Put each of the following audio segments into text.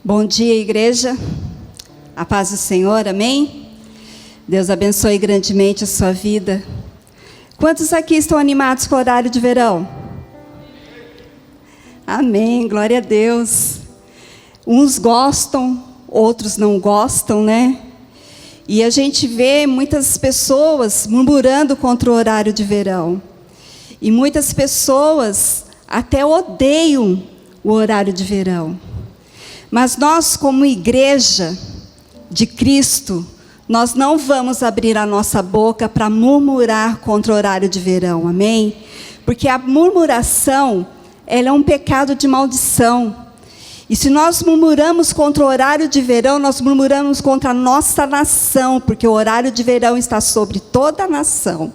Bom dia, igreja. A paz do Senhor, amém? Deus abençoe grandemente a sua vida. Quantos aqui estão animados com o horário de verão? Amém, glória a Deus. Uns gostam, outros não gostam, né? E a gente vê muitas pessoas murmurando contra o horário de verão. E muitas pessoas até odeiam o horário de verão. Mas nós, como igreja de Cristo, nós não vamos abrir a nossa boca para murmurar contra o horário de verão, amém? Porque a murmuração, ela é um pecado de maldição. E se nós murmuramos contra o horário de verão, nós murmuramos contra a nossa nação, porque o horário de verão está sobre toda a nação.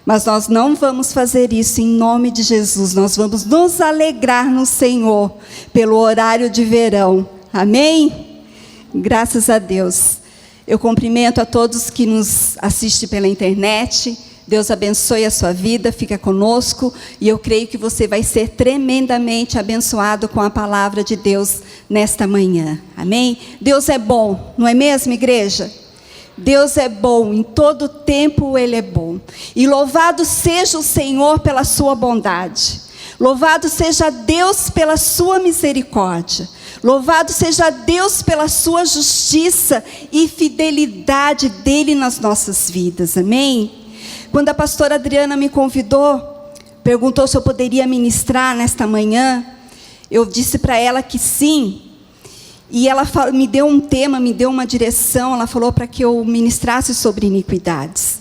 Mas nós não vamos fazer isso em nome de Jesus. Nós vamos nos alegrar no Senhor pelo horário de verão. Amém? Graças a Deus. Eu cumprimento a todos que nos assistem pela internet. Deus abençoe a sua vida, fica conosco. E eu creio que você vai ser tremendamente abençoado com a palavra de Deus nesta manhã. Amém? Deus é bom, não é mesmo, igreja? Deus é bom, em todo tempo Ele é bom. E louvado seja o Senhor pela sua bondade. Louvado seja Deus pela sua misericórdia. Louvado seja Deus pela sua justiça e fidelidade dEle nas nossas vidas. Amém? Quando a pastora Adriana me convidou, perguntou se eu poderia ministrar nesta manhã, eu disse para ela que sim. E ela me deu um tema, me deu uma direção, ela falou para que eu ministrasse sobre iniquidades.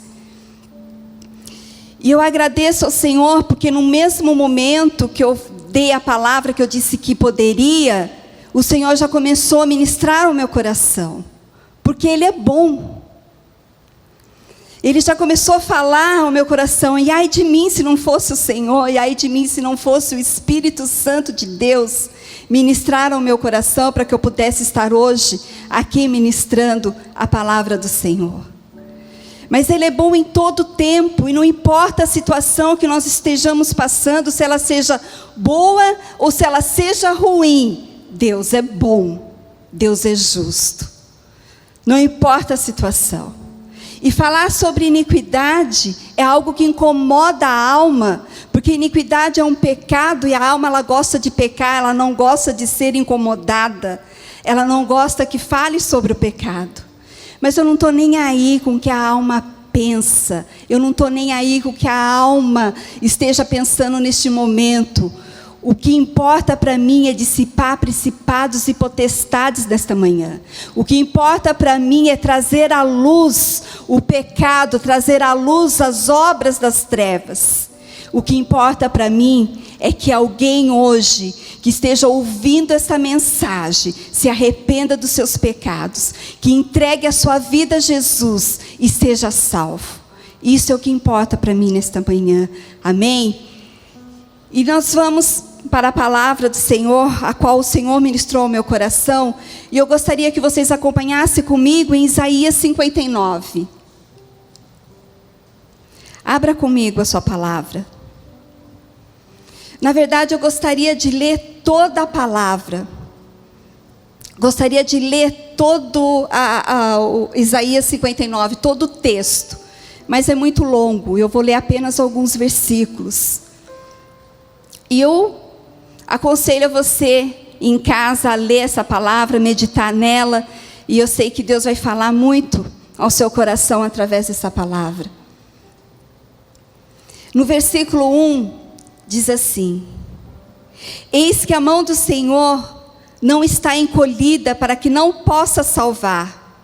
E eu agradeço ao Senhor, porque no mesmo momento que eu dei a palavra, que eu disse que poderia, o Senhor já começou a ministrar o meu coração. Porque Ele é bom. Ele já começou a falar ao meu coração, e ai de mim se não fosse o Senhor, e ai de mim se não fosse o Espírito Santo de Deus, ministrar ao meu coração para que eu pudesse estar hoje aqui ministrando a palavra do Senhor. Mas Ele é bom em todo tempo, e não importa a situação que nós estejamos passando, se ela seja boa ou se ela seja ruim, Deus é bom, Deus é justo. Não importa a situação. E falar sobre iniquidade é algo que incomoda a alma, porque iniquidade é um pecado e a alma ela gosta de pecar, ela não gosta de ser incomodada, ela não gosta que fale sobre o pecado. Mas eu não estou nem aí com o que a alma pensa, eu não estou nem aí com o que a alma esteja pensando neste momento. O que importa para mim é dissipar principados e potestades nesta manhã. O que importa para mim é trazer à luz o pecado, trazer à luz as obras das trevas. O que importa para mim é que alguém hoje, que esteja ouvindo essa mensagem, se arrependa dos seus pecados, que entregue a sua vida a Jesus e seja salvo. Isso é o que importa para mim nesta manhã. Amém? E nós vamos para a palavra do Senhor, a qual o Senhor ministrou ao meu coração, e eu gostaria que vocês acompanhassem comigo em Isaías 59. Abra comigo a sua palavra. Na verdade, eu gostaria de ler toda a palavra. Gostaria de ler todo o Isaías 59, todo o texto. Mas é muito longo, eu vou ler apenas alguns versículos. E eu aconselho a você em casa a ler essa palavra, meditar nela. E eu sei que Deus vai falar muito ao seu coração através dessa palavra. No versículo 1, diz assim: eis que a mão do Senhor não está encolhida para que não possa salvar,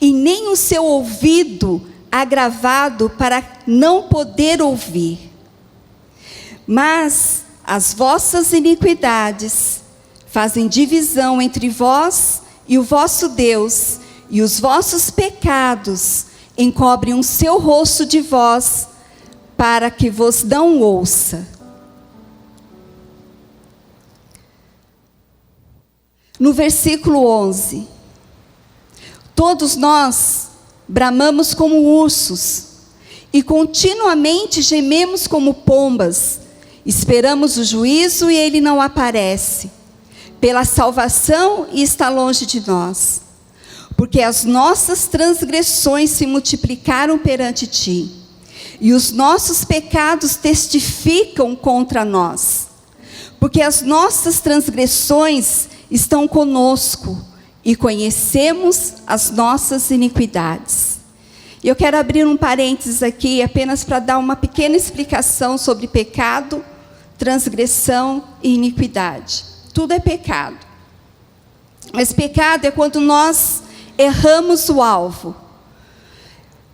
e nem o seu ouvido agravado para não poder ouvir. Mas as vossas iniquidades fazem divisão entre vós e o vosso Deus, e os vossos pecados encobrem o seu rosto de vós, para que vos não ouça. No versículo 11: todos nós bramamos como ursos, e continuamente gememos como pombas. Esperamos o juízo e ele não aparece. pela salvação e está longe de nós. Porque as nossas transgressões se multiplicaram perante ti, e os nossos pecados testificam contra nós. Porque as nossas transgressões estão conosco, e conhecemos as nossas iniquidades. E eu quero abrir um parênteses aqui, apenas para dar uma pequena explicação sobre pecado, transgressão e iniquidade. Tudo é pecado. Mas pecado é quando nós erramos o alvo.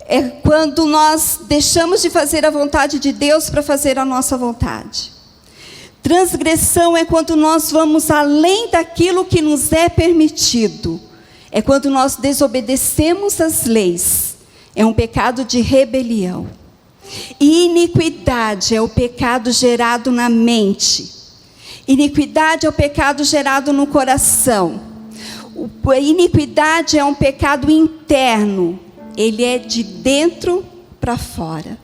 É quando nós deixamos de fazer a vontade de Deus para fazer a nossa vontade. Transgressão é quando nós vamos além daquilo que nos é permitido. É quando nós desobedecemos as leis. É um pecado de rebelião. E iniquidade é o pecado gerado na mente. Iniquidade é o pecado gerado no coração. A iniquidade é um pecado interno. Ele é de dentro para fora.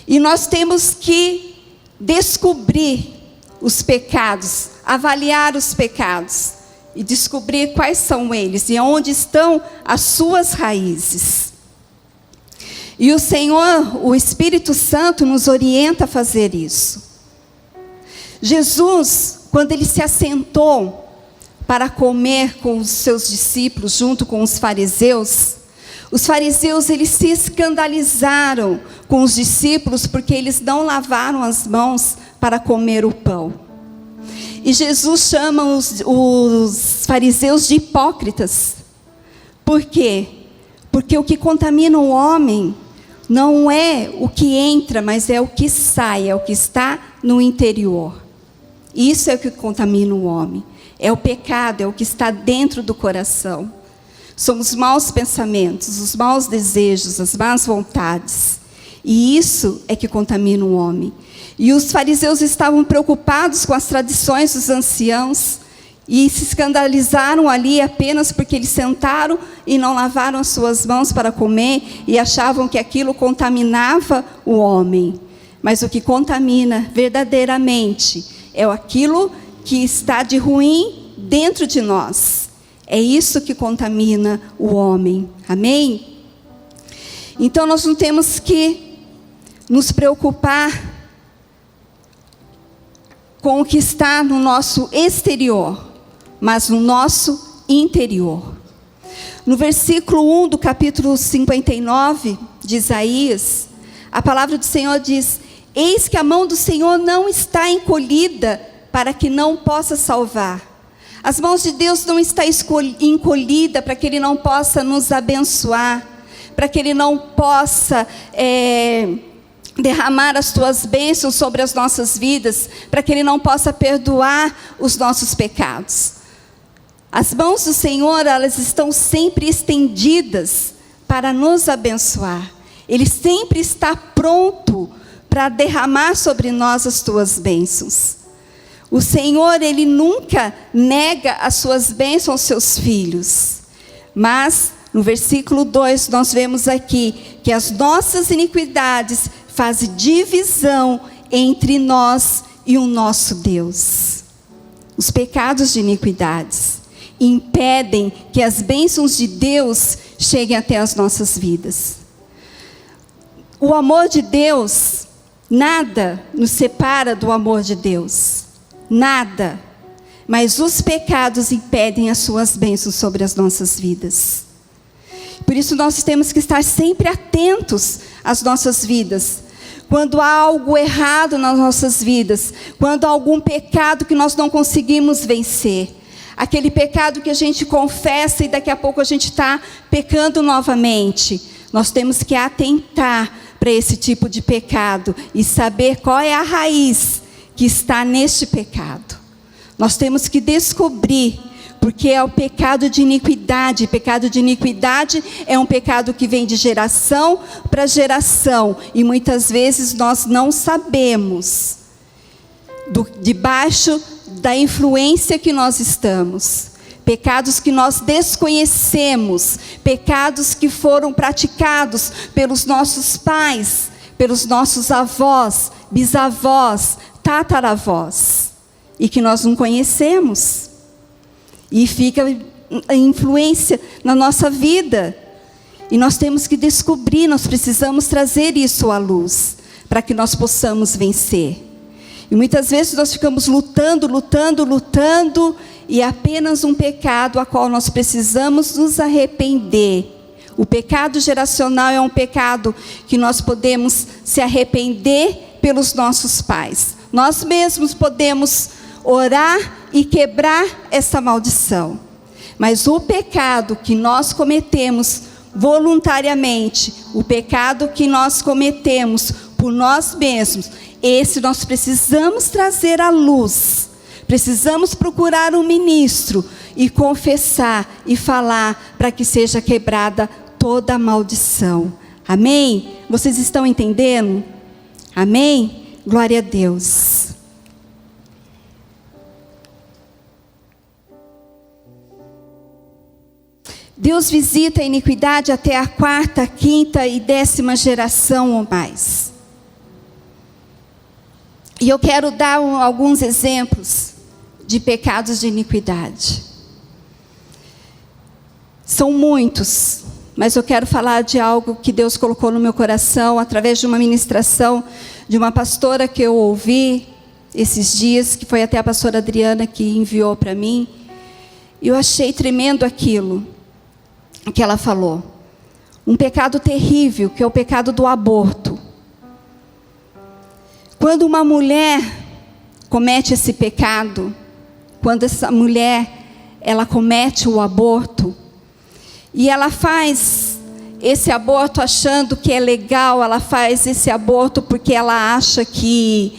E nós temos que descobrir os pecados, avaliar os pecados e descobrir quais são eles e onde estão as suas raízes. E o Senhor, o Espírito Santo, nos orienta a fazer isso. Jesus, quando ele se assentou para comer com os seus discípulos, junto com os fariseus, eles se escandalizaram com os discípulos, porque eles não lavaram as mãos para comer o pão. E Jesus chama os fariseus de hipócritas. Por quê? Porque o que contamina o homem não é o que entra, mas é o que sai, é o que está no interior. Isso é o que contamina o homem. É o pecado, é o que está dentro do coração. São os maus pensamentos, os maus desejos, as más vontades. E isso é que contamina o homem. E os fariseus estavam preocupados com as tradições dos anciãos e se escandalizaram ali apenas porque eles sentaram e não lavaram as suas mãos para comer e achavam que aquilo contaminava o homem. Mas o que contamina verdadeiramente é aquilo que está de ruim dentro de nós. É isso que contamina o homem. Amém? Então nós não temos que nos preocupar com o que está no nosso exterior, mas no nosso interior. No versículo 1 do capítulo 59 de Isaías, a palavra do Senhor diz: eis que a mão do Senhor não está encolhida para que não possa salvar. As mãos de Deus não estão encolhidas para que Ele não possa nos abençoar, para que Ele não possa derramar as tuas bênçãos sobre as nossas vidas, para que Ele não possa perdoar os nossos pecados. As mãos do Senhor, elas estão sempre estendidas para nos abençoar. Ele sempre está pronto para derramar sobre nós as tuas bênçãos. O Senhor, Ele nunca nega as suas bênçãos aos seus filhos. Mas, no versículo 2, nós vemos aqui que as nossas iniquidades fazem divisão entre nós e o nosso Deus. Os pecados de iniquidades impedem que as bênçãos de Deus cheguem até as nossas vidas. O amor de Deus, nada nos separa do amor de Deus. Nada, mas os pecados impedem as suas bênçãos sobre as nossas vidas. Por isso nós temos que estar sempre atentos às nossas vidas. Quando há algo errado nas nossas vidas, quando há algum pecado que nós não conseguimos vencer, aquele pecado que a gente confessa e daqui a pouco a gente está pecando novamente, nós temos que atentar para esse tipo de pecado e saber qual é a raiz que está neste pecado. Nós temos que descobrir, porque é o pecado de iniquidade. Pecado de iniquidade é um pecado que vem de geração para geração, e muitas vezes nós não sabemos debaixo da influência que nós estamos. Pecados que nós desconhecemos, pecados que foram praticados pelos nossos pais, pelos nossos avós, bisavós, tataravós. e que nós não conhecemos. E fica a influência na nossa vida. E nós temos que descobrir, nós precisamos trazer isso à luz, para que nós possamos vencer. E muitas vezes nós ficamos lutando, e é apenas um pecado a qual nós precisamos nos arrepender. O pecado geracional é um pecado que nós podemos se arrepender pelos nossos pais. Nós mesmos podemos orar e quebrar essa maldição. Mas o pecado que nós cometemos voluntariamente, o pecado que nós cometemos por nós mesmos, esse nós precisamos trazer à luz. Precisamos procurar um ministro e confessar e falar para que seja quebrada toda a maldição. Amém? Vocês estão entendendo? Amém? Glória a Deus. Deus visita a iniquidade até a 4ª, 5ª e 10ª geração ou mais. E eu quero dar alguns exemplos de pecados de iniquidade. São muitos, mas eu quero falar de algo que Deus colocou no meu coração, através de uma ministração de uma pastora que eu ouvi esses dias, que foi até a pastora Adriana que enviou para mim. E eu achei tremendo aquilo que ela falou. Um pecado terrível, que é o pecado do aborto. Quando uma mulher comete esse pecado, quando essa mulher, ela comete o aborto, e ela faz esse aborto achando que é legal, ela faz esse aborto porque ela acha que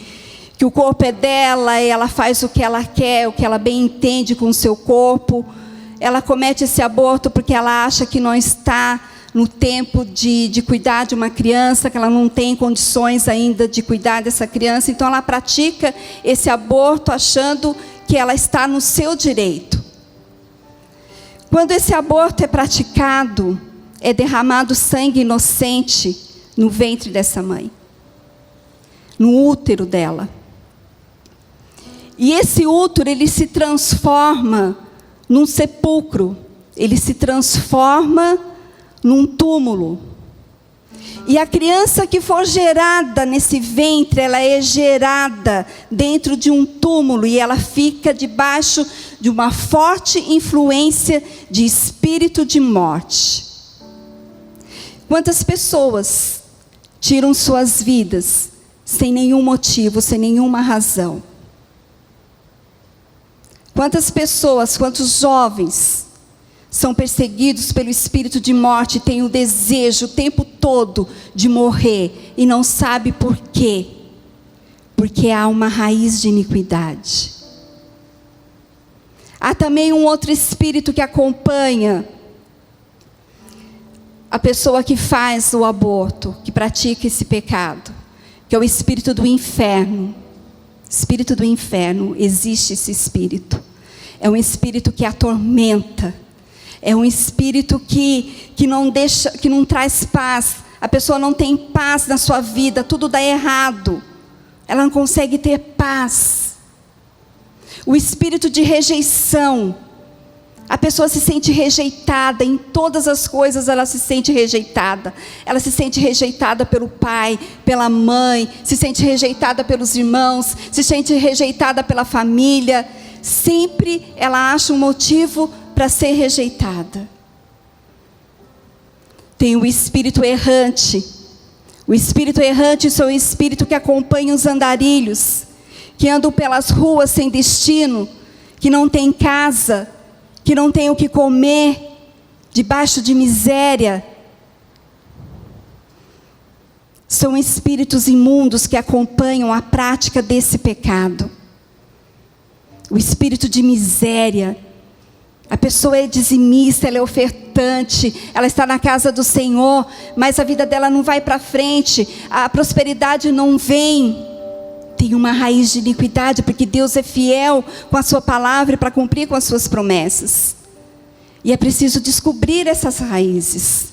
o corpo é dela, e ela faz o que ela quer, o que ela bem entende com o seu corpo. Ela comete esse aborto porque ela acha que não está no tempo de cuidar de uma criança, que ela não tem condições ainda de cuidar dessa criança. Então ela pratica esse aborto achando que ela está no seu direito. Quando esse aborto é praticado, é derramado sangue inocente no ventre dessa mãe, no útero dela. E esse útero, ele se transforma num sepulcro, ele se transforma num túmulo. E a criança que for gerada nesse ventre, ela é gerada dentro de um túmulo, e ela fica debaixo de uma forte influência de espírito de morte. Quantas pessoas tiram suas vidas sem nenhum motivo, sem nenhuma razão? Quantas pessoas, quantos jovens são perseguidos pelo espírito de morte, têm o desejo o tempo todo de morrer e não sabe por quê? Porque há uma raiz de iniquidade. Há também um outro espírito que acompanha a pessoa que faz o aborto, que pratica esse pecado, que é o espírito do inferno. Espírito do inferno, existe esse espírito. É um espírito que atormenta. É um espírito que não deixa, que não traz paz. A pessoa não tem paz na sua vida, tudo dá errado. Ela não consegue ter paz. O espírito de rejeição. A pessoa se sente rejeitada, em todas as coisas ela se sente rejeitada. Ela se sente rejeitada pelo pai, pela mãe, se sente rejeitada pelos irmãos, se sente rejeitada pela família. Sempre ela acha um motivo para ser rejeitada. Tem o espírito errante. O espírito errante é o espírito que acompanha os andarilhos, que andam pelas ruas sem destino, que não tem casa, que não tem o que comer, debaixo de miséria. São espíritos imundos que acompanham a prática desse pecado. O espírito de miséria. A pessoa é dizimista, ela é ofertante, ela está na casa do Senhor, mas a vida dela não vai para frente, a prosperidade não vem. Tem uma raiz de iniquidade, porque Deus é fiel com a sua palavra para cumprir com as suas promessas. E é preciso descobrir essas raízes.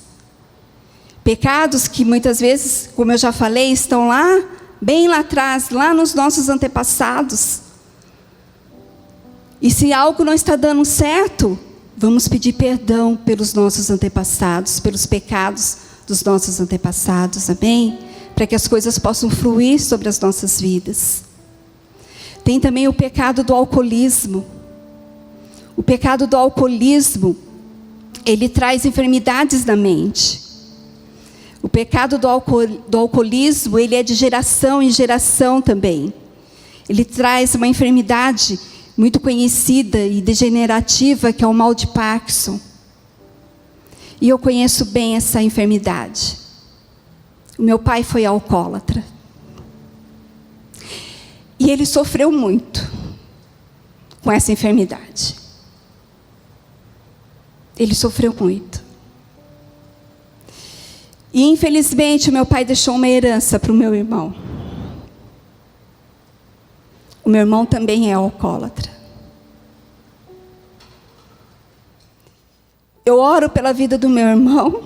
Pecados que muitas vezes, como eu já falei, estão lá, bem lá atrás, lá nos nossos antepassados. E se algo não está dando certo, vamos pedir perdão pelos nossos antepassados, pelos pecados dos nossos antepassados, amém? Para que as coisas possam fluir sobre as nossas vidas. Tem também o pecado do alcoolismo. O pecado do alcoolismo, ele traz enfermidades na mente. O pecado do alcoolismo, ele é de geração em geração também. Ele traz uma enfermidade muito conhecida e degenerativa, que é o mal de Parkinson. E eu conheço bem essa enfermidade. O meu pai foi alcoólatra. E ele sofreu muito com essa enfermidade. Ele sofreu muito. E infelizmente o meu pai deixou uma herança para o meu irmão. O meu irmão também é alcoólatra. Eu oro pela vida do meu irmão.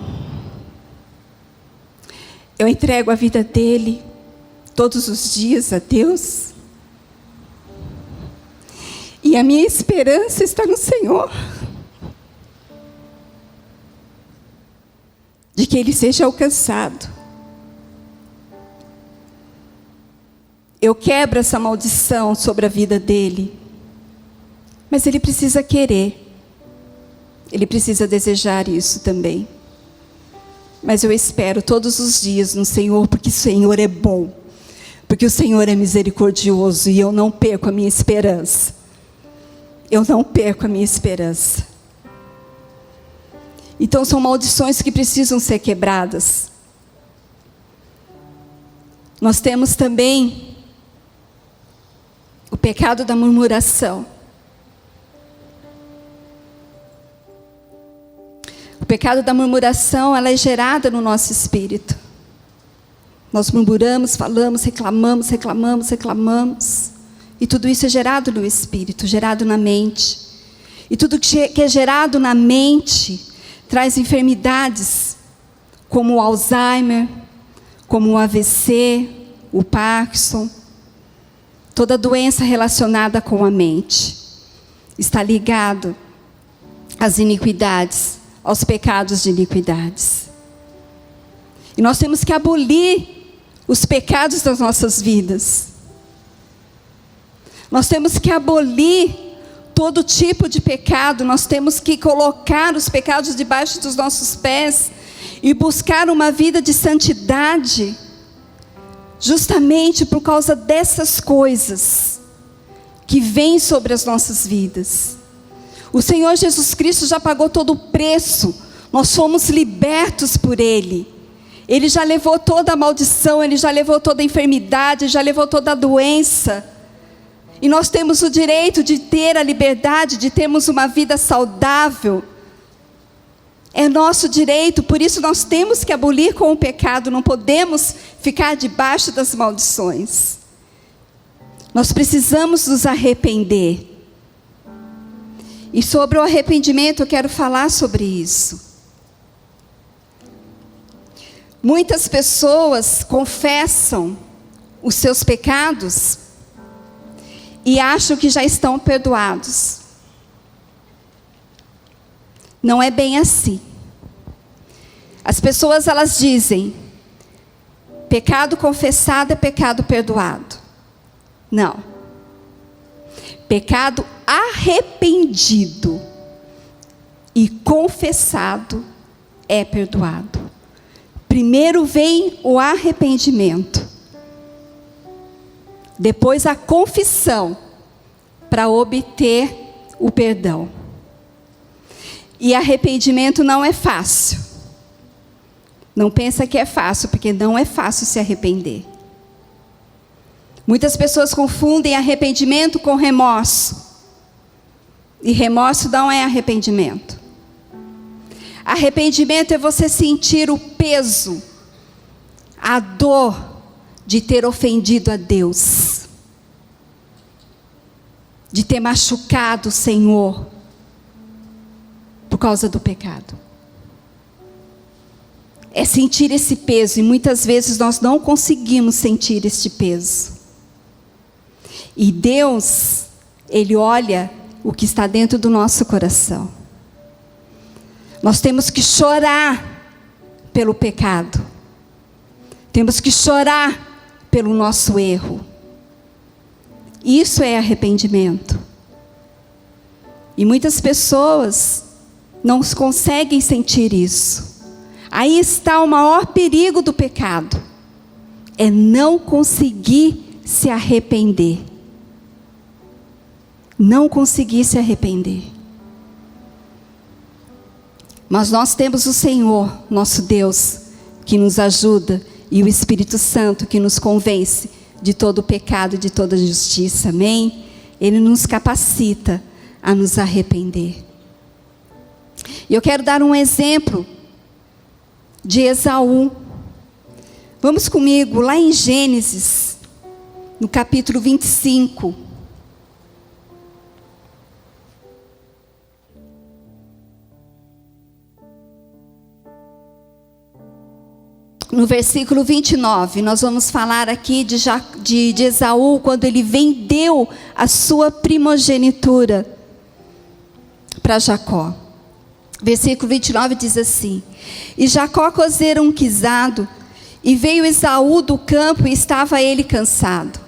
Eu entrego a vida dele todos os dias a Deus. E a minha esperança está no Senhor. De que ele seja alcançado. Eu quebro essa maldição sobre a vida dele. Mas ele precisa querer. Ele precisa desejar isso também. Mas eu espero todos os dias no Senhor, porque o Senhor é bom. Porque o Senhor é misericordioso e eu não perco a minha esperança. Eu não perco a minha esperança. Então são maldições que precisam ser quebradas. Nós temos também o pecado da murmuração. O pecado da murmuração, ela é gerada no nosso espírito. Nós murmuramos, falamos, reclamamos. E tudo isso é gerado no espírito, gerado na mente. E tudo que é gerado na mente traz enfermidades, como o Alzheimer, como o AVC, o Parkinson. Toda doença relacionada com a mente está ligado às iniquidades, aos pecados de iniquidades. E nós temos que abolir os pecados das nossas vidas. Nós temos que abolir todo tipo de pecado. Nós temos que colocar os pecados debaixo dos nossos pés e buscar uma vida de santidade, justamente por causa dessas coisas que vêm sobre as nossas vidas. O Senhor Jesus Cristo já pagou todo o preço. Nós fomos libertos por Ele. Ele já levou toda a maldição, Ele já levou toda a enfermidade, já levou toda a doença. E nós temos o direito de ter a liberdade, de termos uma vida saudável. É nosso direito, por isso nós temos que abolir com o pecado. Não podemos ficar debaixo das maldições. Nós precisamos nos arrepender. E sobre o arrependimento eu quero falar sobre isso. Muitas pessoas confessam os seus pecados e acham que já estão perdoados. Não é bem assim. As pessoas, elas dizem, pecado confessado é pecado perdoado. Não. Pecado arrependido e confessado é perdoado. Primeiro vem o arrependimento, depois a confissão, para obter o perdão. E arrependimento não é fácil. Não pensa que é fácil, porque não é fácil se arrepender. Muitas pessoas confundem arrependimento com remorso. E remorso não é arrependimento. Arrependimento é você sentir o peso, a dor de ter ofendido a Deus, de ter machucado o Senhor por causa do pecado. É sentir esse peso, e muitas vezes nós não conseguimos sentir este peso. E Deus, Ele olha o que está dentro do nosso coração. Nós temos que chorar pelo pecado. Temos que chorar pelo nosso erro. Isso é arrependimento. E muitas pessoas não conseguem sentir isso. Aí está o maior perigo do pecado. É não conseguir se arrepender. Não conseguir se arrepender. Mas nós temos o Senhor, nosso Deus, que nos ajuda, e o Espírito Santo que nos convence de todo o pecado e de toda a justiça. Amém? Ele nos capacita a nos arrepender. E eu quero dar um exemplo de Esaú. Vamos comigo lá em Gênesis, no capítulo 25. No versículo 29, nós vamos falar aqui de Esaú, quando ele vendeu a sua primogenitura para Jacó. Versículo 29 diz assim: E Jacó cozera um guisado, e veio Esaú do campo, e estava ele cansado.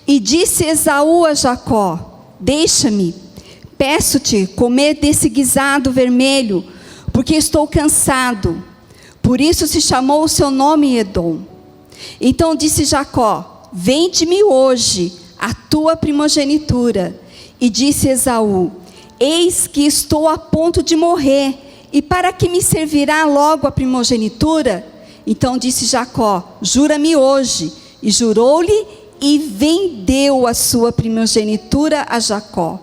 E disse Esaú a Jacó: Deixa-me, peço-te, comer desse guisado vermelho, porque estou cansado. Por isso se chamou o seu nome Edom. Então disse Jacó: Vende-me hoje a tua primogenitura. E disse Esaú: Eis que estou a ponto de morrer, e para que me servirá logo a primogenitura? Então disse Jacó: Jura-me hoje. E jurou-lhe, e vendeu a sua primogenitura a Jacó.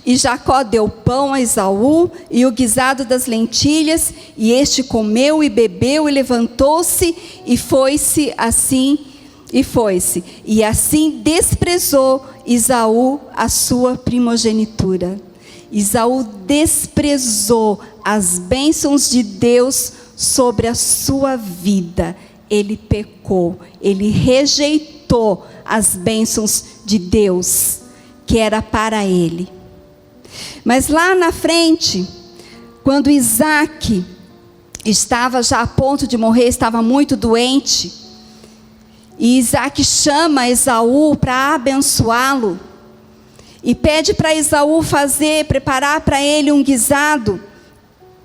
E Jacó deu pão a Esaú e o guisado das lentilhas, e este comeu e bebeu e levantou-se e foi-se assim, e assim desprezou Esaú a sua primogenitura. Esaú desprezou as bênçãos de Deus sobre a sua vida. Ele pecou, ele rejeitou as bênçãos de Deus, que era para ele. Mas lá na frente, quando Isaac estava já a ponto de morrer, estava muito doente, e Isaac chama Esaú para abençoá-lo, e pede para Esaú preparar para ele um guisado,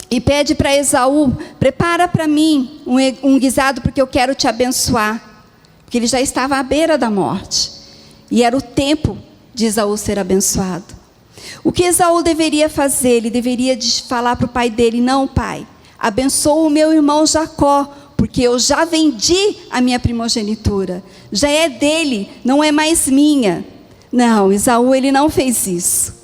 e pede para Esaú: prepara para mim um guisado, porque eu quero te abençoar, porque ele já estava à beira da morte, e era o tempo de Esaú ser abençoado. O que Esaú deveria fazer? Ele deveria falar para o pai dele: Não, pai, abençoa o meu irmão Jacó, porque eu já vendi a minha primogenitura, já é dele, não é mais minha. Não, Esaú, ele não fez isso.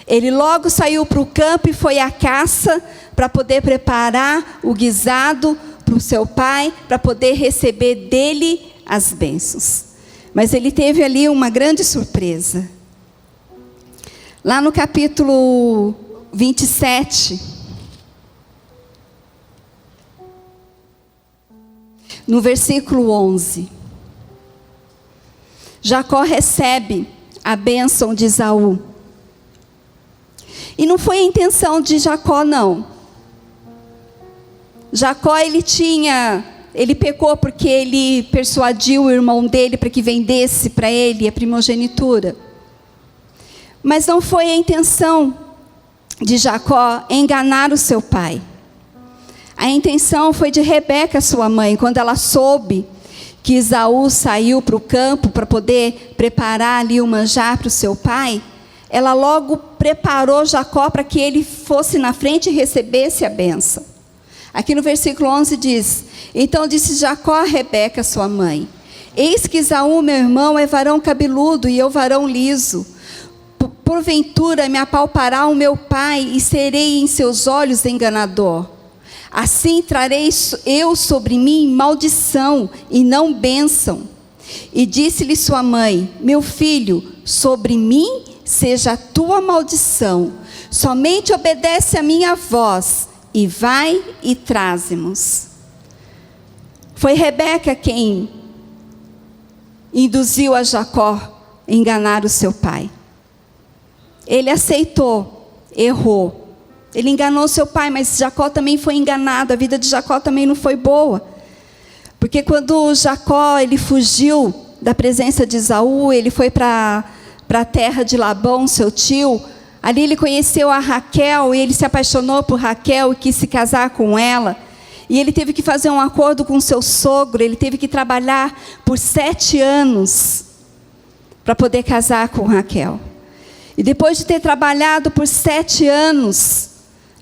Ele logo saiu para o campo e foi à caça para poder preparar o guisado para o seu pai, para poder receber dele as bênçãos. Mas ele teve ali uma grande surpresa. Lá no capítulo 27, no versículo 11, Jacó recebe a bênção de Esaú. E não foi a intenção de Jacó, não. Jacó, ele pecou porque ele persuadiu o irmão dele para que vendesse para ele a primogenitura. Mas não foi a intenção de Jacó enganar o seu pai. A intenção foi de Rebeca, sua mãe, quando ela soube que Esaú saiu para o campo para poder preparar ali o manjar para o seu pai. Ela logo preparou Jacó para que ele fosse na frente e recebesse a bênção. Aqui no versículo 11 diz: Então disse Jacó a Rebeca, sua mãe: Eis que Esaú, meu irmão, é varão cabeludo e eu varão liso. Porventura me apalpará o meu pai e serei em seus olhos enganador. Assim trarei eu sobre mim maldição e não bênção. E disse-lhe sua mãe: Meu filho, sobre mim seja a tua maldição. Somente obedece a minha voz e vai e traze-nos. Foi Rebeca quem induziu a Jacó a enganar o seu pai. ele aceitou, errou. Ele enganou seu pai, mas Jacó também foi enganado. A vida de Jacó também não foi boa. Porque quando Jacó ele fugiu da presença de Esaú, ele foi para a terra de Labão, seu tio. Ali ele conheceu a Raquel e ele se apaixonou por Raquel e quis se casar com ela. E ele teve que fazer um acordo com seu sogro, ele teve que trabalhar por 7 anos para poder casar com Raquel. E depois de ter trabalhado por 7 anos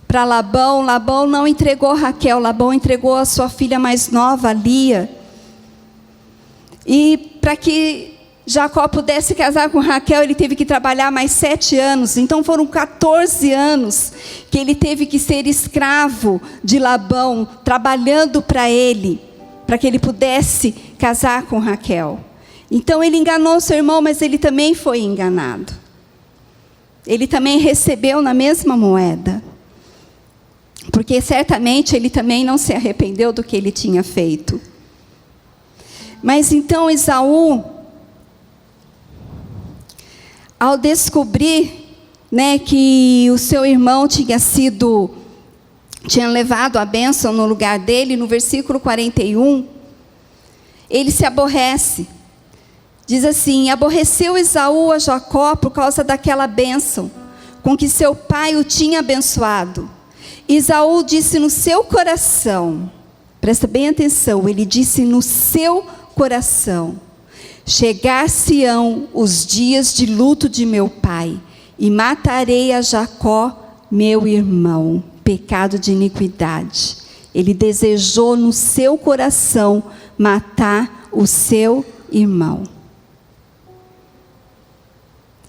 para Labão, Labão não entregou Raquel, Labão entregou a sua filha mais nova, Lia. E para que Jacó pudesse casar com Raquel, ele teve que trabalhar mais 7 anos. Então foram 14 anos que ele teve que ser escravo de Labão, trabalhando para ele, para que ele pudesse casar com Raquel. Então ele enganou seu irmão, mas ele também foi enganado. Ele também recebeu na mesma moeda. Porque certamente ele também não se arrependeu do que ele tinha feito. Mas então Esaú, ao descobrir, né, que o seu irmão tinha levado a bênção no lugar dele, no versículo 41, ele se aborrece. Diz assim: aborreceu Esaú a Jacó por causa daquela bênção com que seu pai o tinha abençoado. Esaú disse no seu coração, presta bem atenção, ele disse no seu coração: chegar-se-ão os dias de luto de meu pai, e matarei a Jacó, meu irmão. Pecado de iniquidade. Ele desejou no seu coração matar o seu irmão.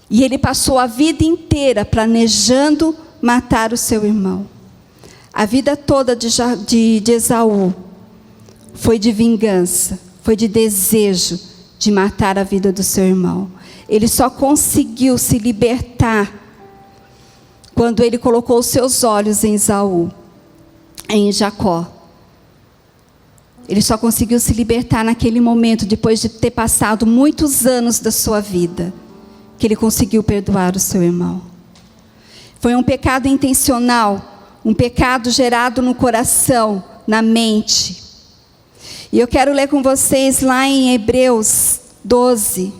E ele passou a vida inteira planejando matar o seu irmão. A vida toda de Esaú foi de vingança, foi de desejo de matar a vida do seu irmão. Ele só conseguiu se libertar quando ele colocou os seus olhos em Esaú, em Jacó. Ele só conseguiu se libertar naquele momento, depois de ter passado muitos anos da sua vida, que ele conseguiu perdoar o seu irmão. Foi um pecado intencional, um pecado gerado no coração, na mente. E eu quero ler com vocês lá em Hebreus 12.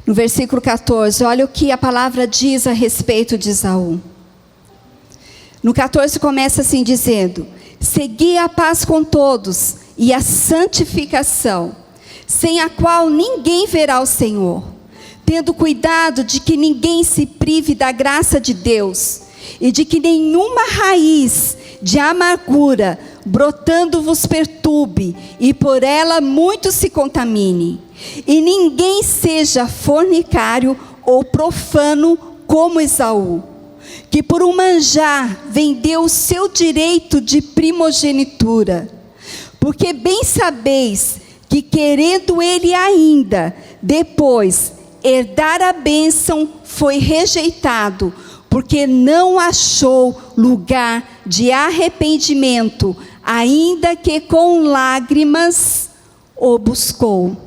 No versículo 14, olha o que a palavra diz a respeito de Esaú. No 14 começa assim dizendo: segui a paz com todos e a santificação, sem a qual ninguém verá o Senhor, tendo cuidado de que ninguém se prive da graça de Deus, e de que nenhuma raiz de amargura brotando vos perturbe, e por ela muitos se contaminem. E ninguém seja fornicário ou profano como Esaú, que por um manjar vendeu o seu direito de primogenitura. Porque bem sabeis que, querendo ele ainda depois herdar a bênção, foi rejeitado, porque não achou lugar de arrependimento, ainda que com lágrimas o buscou.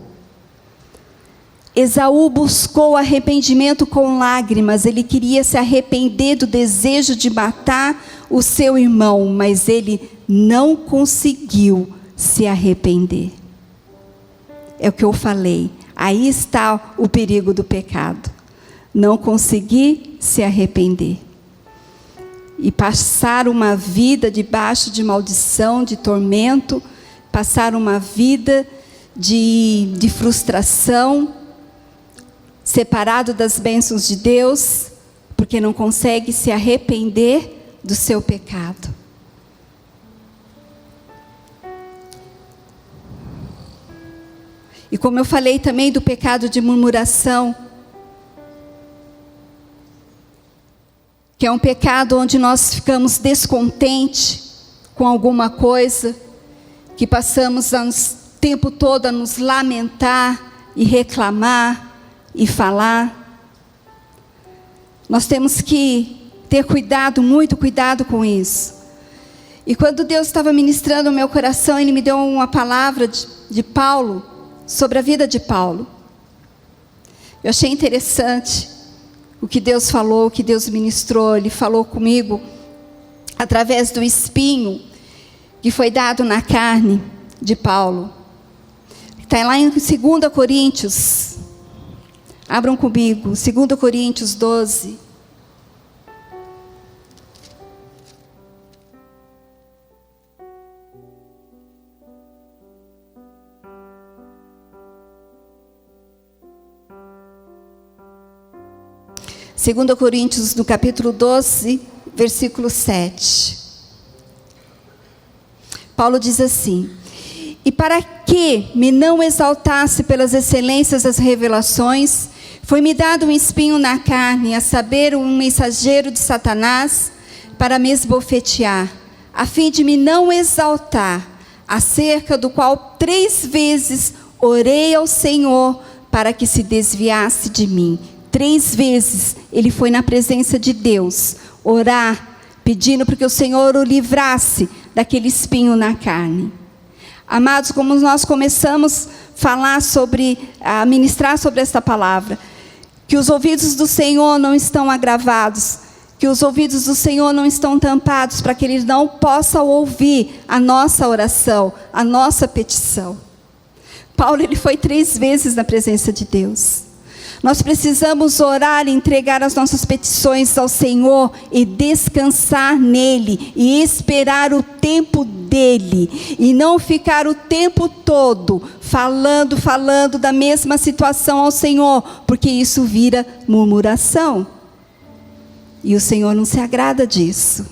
Esaú buscou arrependimento com lágrimas. Ele queria se arrepender do desejo de matar o seu irmão, mas ele não conseguiu se arrepender. É o que eu falei. Aí está o perigo do pecado. Não conseguir se arrepender. E passar uma vida debaixo de maldição, de tormento, passar uma vida de frustração, separado das bênçãos de Deus, porque não consegue se arrepender do seu pecado. E como eu falei também do pecado de murmuração, que é um pecado onde nós ficamos descontentes com alguma coisa, que passamos o tempo todo a nos lamentar e reclamar e falar. Nós temos que ter cuidado, muito cuidado com isso. E quando Deus estava ministrando o meu coração, Ele me deu uma palavra de Paulo, sobre a vida de Paulo. Eu achei interessante o que Deus falou, o que Deus ministrou. Ele falou comigo através do espinho que foi dado na carne de Paulo. Está lá em 2 Coríntios. Abram comigo, 2 Coríntios 12. Segundo Coríntios, no capítulo 12, versículo 7. Paulo diz assim: e para que me não exaltasse pelas excelências das revelações, foi-me dado um espinho na carne, a saber, um mensageiro de Satanás, para me esbofetear, a fim de me não exaltar, acerca do qual 3 vezes orei ao Senhor, para que se desviasse de mim. 3 vezes ele foi na presença de Deus, orar, pedindo para que o Senhor o livrasse daquele espinho na carne. Amados, como nós começamos a ministrar sobre esta palavra, que os ouvidos do Senhor não estão agravados, que os ouvidos do Senhor não estão tampados, para que Ele não possa ouvir a nossa oração, a nossa petição. Paulo, ele foi 3 vezes na presença de Deus. Nós precisamos orar e entregar as nossas petições ao Senhor e descansar nele e esperar o tempo dele e não ficar o tempo todo falando da mesma situação ao Senhor, porque isso vira murmuração. E o Senhor não se agrada disso.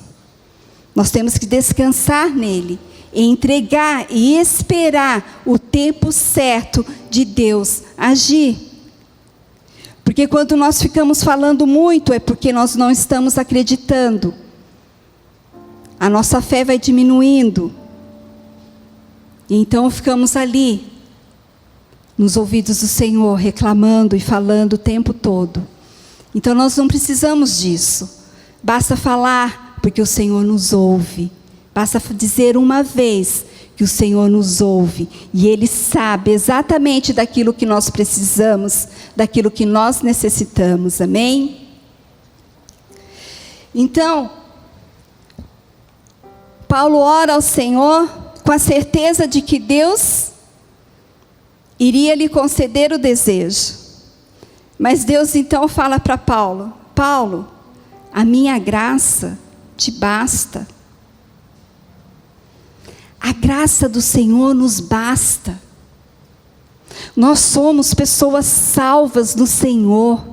Nós temos que descansar nele, e entregar e esperar o tempo certo de Deus agir. Porque quando nós ficamos falando muito, é porque nós não estamos acreditando. A nossa fé vai diminuindo. E então ficamos ali, nos ouvidos do Senhor, reclamando e falando o tempo todo. Então nós não precisamos disso. Basta falar, porque o Senhor nos ouve. Basta dizer uma vez que o Senhor nos ouve. E Ele sabe exatamente daquilo que nós precisamos, daquilo que nós necessitamos. Amém? Então, Paulo ora ao Senhor com a certeza de que Deus iria lhe conceder o desejo. Mas Deus então fala para Paulo: Paulo, a minha graça te basta. A graça do Senhor nos basta. Nós somos pessoas salvas no Senhor.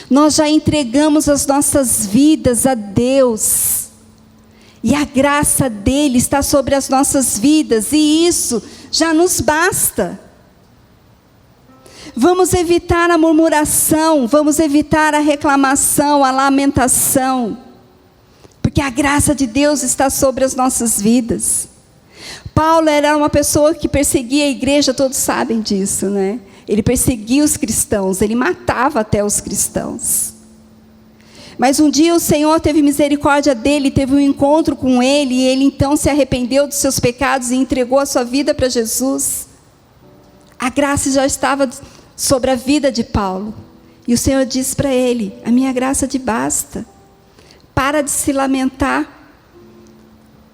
Nós já entregamos as nossas vidas a Deus. E a graça dele está sobre as nossas vidas. E isso já nos basta. Vamos evitar a murmuração. Vamos evitar a reclamação, a lamentação. Porque a graça de Deus está sobre as nossas vidas. Paulo era uma pessoa que perseguia a igreja, todos sabem disso, né? Ele perseguia os cristãos, ele matava até os cristãos. Mas um dia o Senhor teve misericórdia dele, teve um encontro com ele, e ele então se arrependeu dos seus pecados e entregou a sua vida para Jesus. A graça já estava sobre a vida de Paulo. E o Senhor disse para ele: a minha graça te basta. Para de se lamentar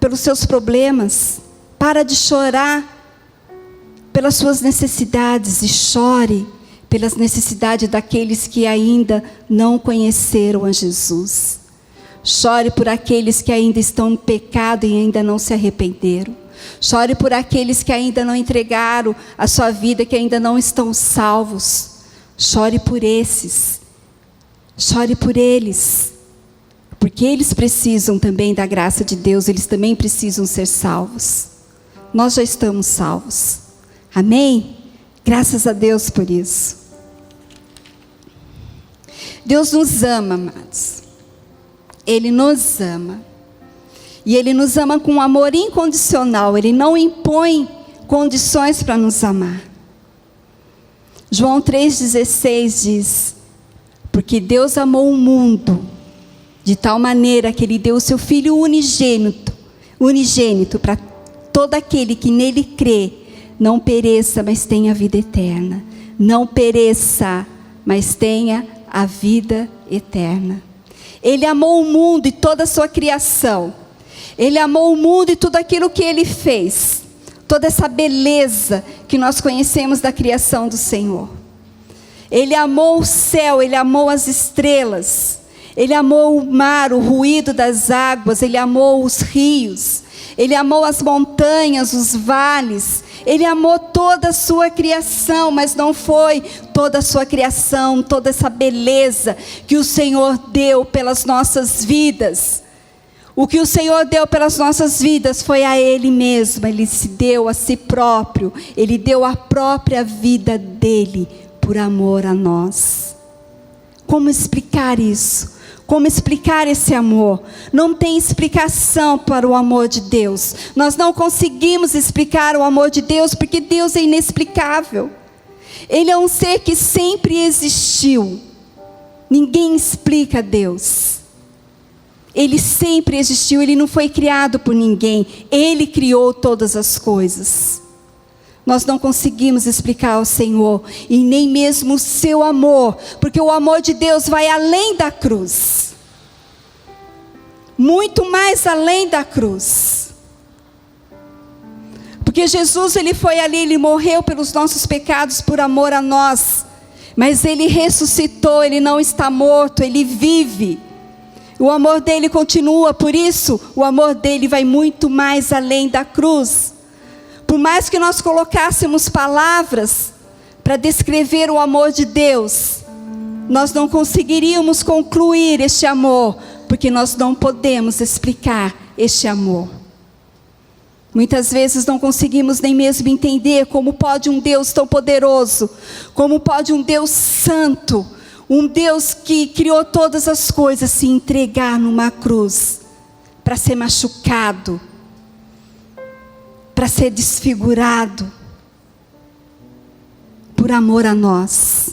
pelos seus problemas. Para de chorar pelas suas necessidades e chore pelas necessidades daqueles que ainda não conheceram a Jesus. Chore por aqueles que ainda estão em pecado e ainda não se arrependeram. Chore por aqueles que ainda não entregaram a sua vida, que ainda não estão salvos. Chore por esses. Chore por eles. Porque eles precisam também da graça de Deus, eles também precisam ser salvos. Nós já estamos salvos. Amém? Graças a Deus por isso. Deus nos ama, amados. Ele nos ama. E Ele nos ama com um amor incondicional. Ele não impõe condições para nos amar. João 3,16 diz: porque Deus amou o mundo De tal maneira que Ele deu o seu Filho unigênito para todo aquele que nele crê, não pereça, mas tenha vida eterna. Não pereça, mas tenha a vida eterna. Ele amou o mundo e toda a sua criação. Ele amou o mundo e tudo aquilo que Ele fez. Toda essa beleza que nós conhecemos da criação do Senhor. Ele amou o céu, Ele amou as estrelas. Ele amou o mar, o ruído das águas. Ele amou os rios. Ele amou as montanhas, os vales. Ele amou toda a sua criação, mas não foi toda a sua criação, toda essa beleza que o Senhor deu pelas nossas vidas. O que o Senhor deu pelas nossas vidas foi a Ele mesmo. Ele se deu a si próprio. Ele deu a própria vida dEle por amor a nós. Como explicar isso? Como explicar esse amor? Não tem explicação para o amor de Deus. Nós não conseguimos explicar o amor de Deus, porque Deus é inexplicável. Ele é um ser que sempre existiu. Ninguém explica Deus. Ele sempre existiu, Ele não foi criado por ninguém. Ele criou todas as coisas. Nós não conseguimos explicar ao Senhor, e nem mesmo o seu amor, porque o amor de Deus vai além da cruz. Muito mais além da cruz. Porque Jesus, Ele foi ali, Ele morreu pelos nossos pecados por amor a nós. Mas Ele ressuscitou, Ele não está morto, Ele vive. O amor dEle continua, por isso o amor dEle vai muito mais além da cruz. Por mais que nós colocássemos palavras para descrever o amor de Deus, nós não conseguiríamos concluir este amor, porque nós não podemos explicar este amor. Muitas vezes não conseguimos nem mesmo entender como pode um Deus tão poderoso, como pode um Deus santo, um Deus que criou todas as coisas, se entregar numa cruz para ser machucado, para ser desfigurado, por amor a nós.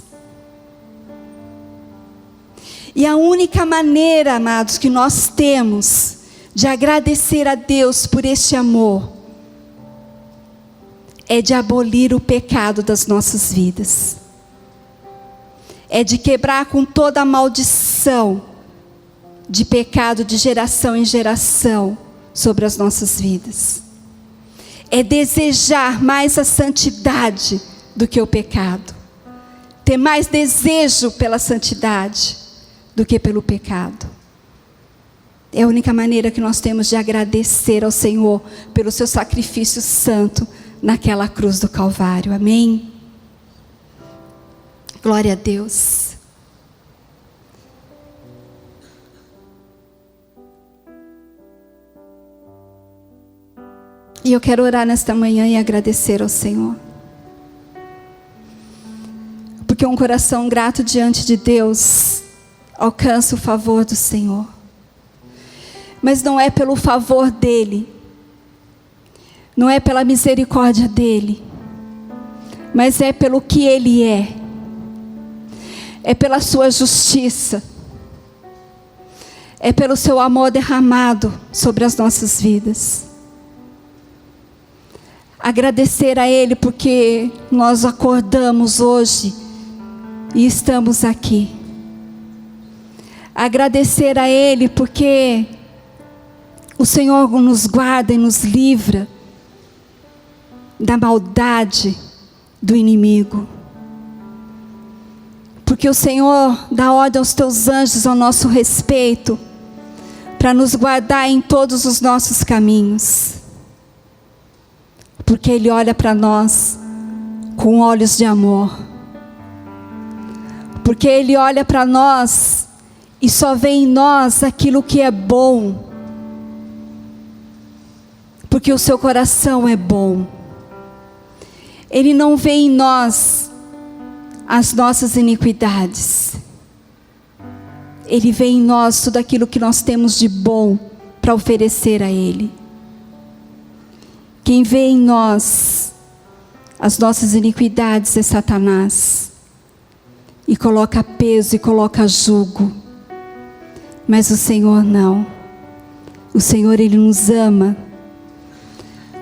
E a única maneira, amados, que nós temos de agradecer a Deus por este amor, é de abolir o pecado das nossas vidas. É de quebrar com toda a maldição de pecado de geração em geração sobre as nossas vidas. É desejar mais a santidade do que o pecado. Ter mais desejo pela santidade do que pelo pecado. É a única maneira que nós temos de agradecer ao Senhor pelo seu sacrifício santo naquela cruz do Calvário. Amém? Glória a Deus. E eu quero orar nesta manhã e agradecer ao Senhor. Porque um coração grato diante de Deus alcança o favor do Senhor. Mas não é pelo favor dEle, não é pela misericórdia dEle, mas é pelo que Ele é. É pela sua justiça. É pelo seu amor derramado sobre as nossas vidas. Agradecer a Ele porque nós acordamos hoje e estamos aqui. Agradecer a Ele porque o Senhor nos guarda e nos livra da maldade do inimigo. Porque o Senhor dá ordem aos teus anjos ao nosso respeito, para nos guardar em todos os nossos caminhos. Porque Ele olha para nós com olhos de amor. Porque Ele olha para nós e só vê em nós aquilo que é bom. Porque o seu coração é bom. Ele não vê em nós as nossas iniquidades. Ele vê em nós tudo aquilo que nós temos de bom para oferecer a Ele. Quem vê em nós as nossas iniquidades é Satanás. E coloca peso e coloca jugo. Mas o Senhor não. O Senhor, Ele nos ama.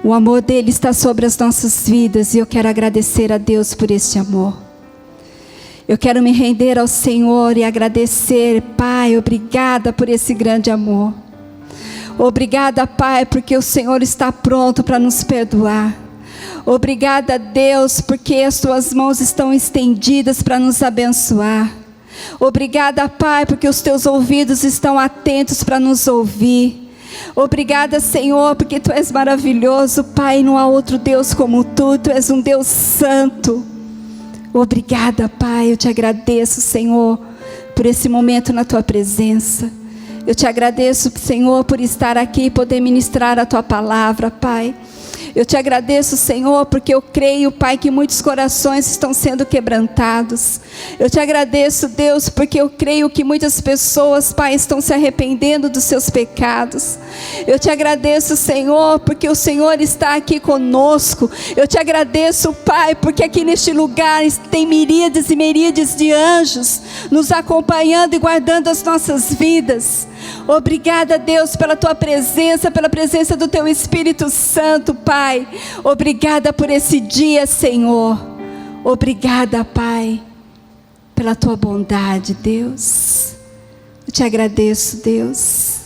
O amor dEle está sobre as nossas vidas e eu quero agradecer a Deus por este amor. Eu quero me render ao Senhor e agradecer, Pai, obrigada por esse grande amor. Obrigada, Pai, porque o Senhor está pronto para nos perdoar. Obrigada, Deus, porque as Tuas mãos estão estendidas para nos abençoar. Obrigada, Pai, porque os Teus ouvidos estão atentos para nos ouvir. Obrigada, Senhor, porque Tu és maravilhoso, Pai, não há outro Deus como Tu, Tu és um Deus santo. Obrigada, Pai, eu Te agradeço, Senhor, por esse momento na Tua presença. Eu Te agradeço, Senhor, por estar aqui e poder ministrar a Tua palavra, Pai. Eu Te agradeço, Senhor, porque eu creio, Pai, que muitos corações estão sendo quebrantados. Eu Te agradeço, Deus, porque eu creio que muitas pessoas, Pai, estão se arrependendo dos seus pecados. Eu Te agradeço, Senhor, porque o Senhor está aqui conosco. Eu Te agradeço, Pai, porque aqui neste lugar tem miríades e miríades de anjos nos acompanhando e guardando as nossas vidas. Obrigada, Deus, pela Tua presença, pela presença do Teu Espírito Santo, Pai. Obrigada por esse dia, Senhor. Obrigada, Pai, pela Tua bondade, Deus. Eu Te agradeço, Deus.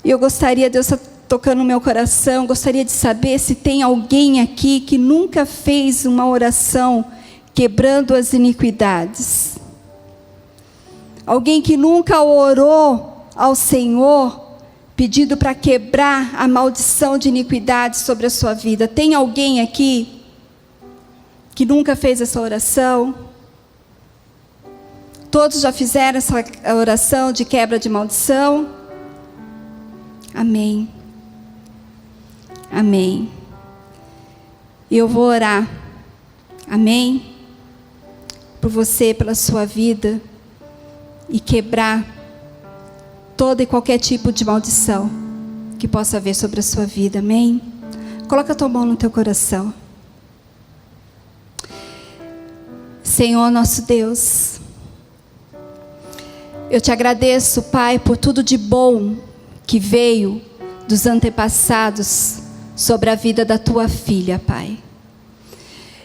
E eu gostaria, Deus está tocando no meu coração, gostaria de saber se tem alguém aqui que nunca fez uma oração quebrando as iniquidades. Alguém que nunca orou ao Senhor pedindo para quebrar a maldição de iniquidade sobre a sua vida. Tem alguém aqui que nunca fez essa oração? Todos já fizeram essa oração de quebra de maldição? Amém. Amém. E eu vou orar. Amém? Por você, pela sua vida. E quebrar todo e qualquer tipo de maldição que possa haver sobre a sua vida, amém? Coloca a tua mão no teu coração. Senhor nosso Deus, eu Te agradeço, Pai, por tudo de bom que veio dos antepassados sobre a vida da Tua filha, Pai.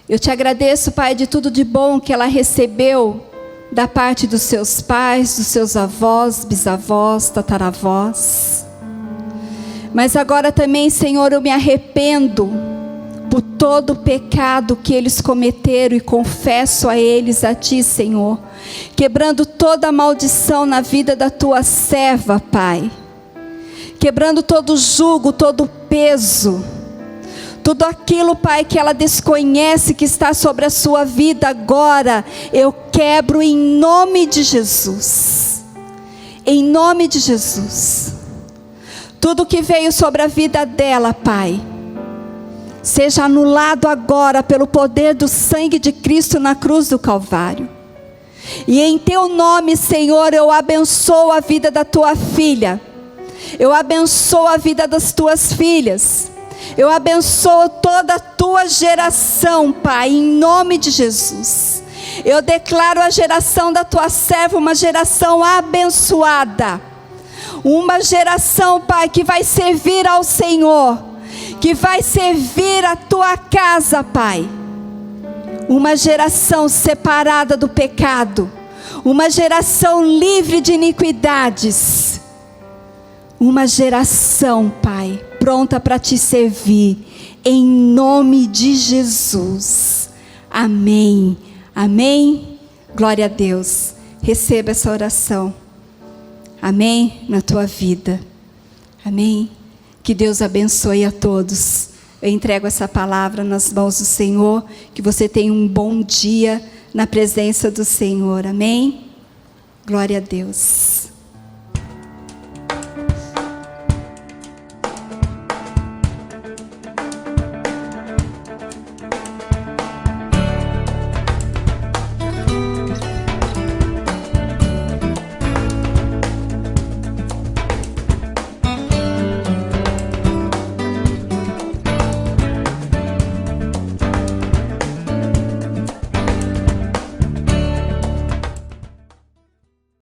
Eu Te agradeço, Pai, de tudo de bom que ela recebeu da parte dos seus pais, dos seus avós, bisavós, tataravós. Mas agora também, Senhor, eu me arrependo por todo o pecado que eles cometeram e confesso a eles, a Ti, Senhor, quebrando toda a maldição na vida da Tua serva, Pai, quebrando todo o jugo, todo o peso, tudo aquilo, Pai, que ela desconhece que está sobre a sua vida agora, eu quebro em nome de Jesus. Em nome de Jesus. Tudo que veio sobre a vida dela, Pai, seja anulado agora pelo poder do sangue de Cristo na cruz do Calvário. E em Teu nome, Senhor, eu abençoo a vida da Tua filha. Eu abençoo a vida das Tuas filhas. Eu abençoo toda a Tua geração, Pai, em nome de Jesus. Eu declaro a geração da Tua serva uma geração abençoada. Uma geração, Pai, que vai servir ao Senhor, que vai servir a Tua casa, Pai. Uma geração separada do pecado. Uma geração livre de iniquidades. Uma geração, Pai, pronta para Te servir, em nome de Jesus. Amém. Amém. Glória a Deus. Receba essa oração. Amém. Na tua vida. Amém. Que Deus abençoe a todos. Eu entrego essa palavra nas mãos do Senhor. Que você tenha um bom dia na presença do Senhor. Amém. Glória a Deus.